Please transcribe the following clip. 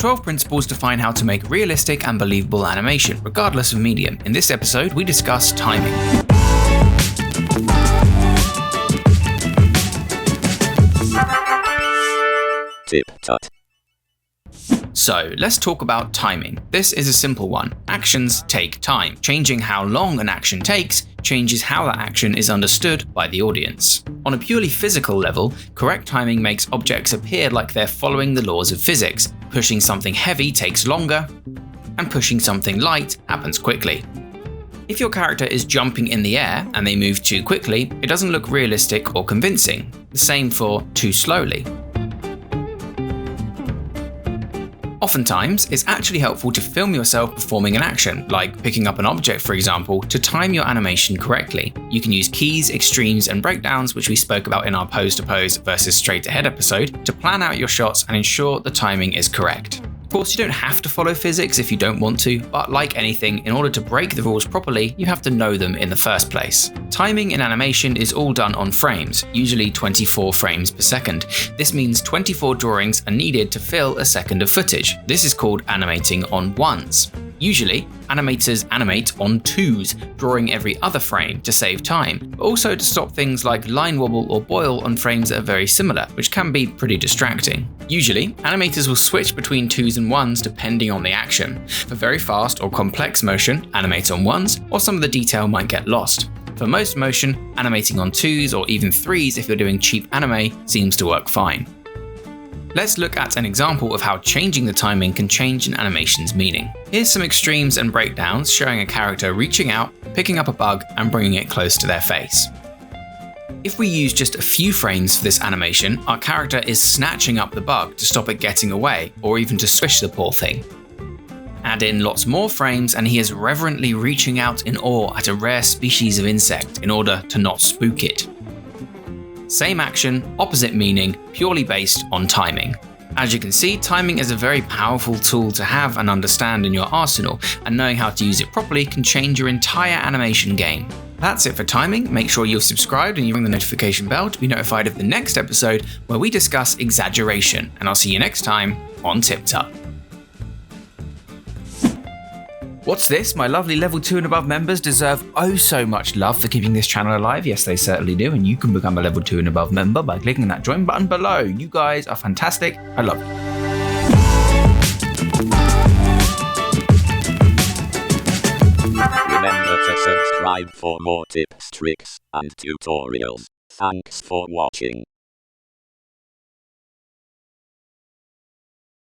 12 principles define how to make realistic and believable animation, regardless of medium. In this episode, we discuss timing. TipTut. So, let's talk about timing. This is a simple one. Actions take time. Changing how long an action takes changes how that action is understood by the audience. On a purely physical level, correct timing makes objects appear like they're following the laws of physics. Pushing something heavy takes longer, and pushing something light happens quickly. If your character is jumping in the air and they move too quickly, it doesn't look realistic or convincing. The same for too slowly. Oftentimes, it's actually helpful to film yourself performing an action, like picking up an object for example, to time your animation correctly. You can use keys, extremes, and breakdowns, which we spoke about in our pose-to-pose versus straight-ahead episode, to plan out your shots and ensure the timing is correct. Of course, you don't have to follow physics if you don't want to, but like anything, in order to break the rules properly, you have to know them in the first place. Timing in animation is all done on frames, usually 24 frames per second. This means 24 drawings are needed to fill a second of footage. This is called animating on ones. Usually, animators animate on twos, drawing every other frame to save time, but also to stop things like line wobble or boil on frames that are very similar, which can be pretty distracting. Usually, animators will switch between twos and ones depending on the action. For very fast or complex motion, animate on ones, or some of the detail might get lost. For most motion, animating on twos or even threes if you're doing cheap anime seems to work fine. Let's look at an example of how changing the timing can change an animation's meaning. Here's some extremes and breakdowns showing a character reaching out, picking up a bug, and bringing it close to their face. If we use just a few frames for this animation, our character is snatching up the bug to stop it getting away, or even to squish the poor thing. Add in lots more frames and he is reverently reaching out in awe at a rare species of insect in order to not spook it. Same action, opposite meaning, purely based on timing. As you can see, timing is a very powerful tool to have and understand in your arsenal, and knowing how to use it properly can change your entire animation game. That's it for timing. Make sure you've subscribed and you ring the notification bell to be notified of the next episode where we discuss exaggeration, and I'll see you next time on TipTut. What's this? My lovely level 2 and above members deserve oh so much love for keeping this channel alive. Yes, they certainly do, and you can become a level 2 and above member by clicking that join button below. You guys are fantastic. I love you. Remember to subscribe for more tips, tricks, and tutorials. Thanks for watching.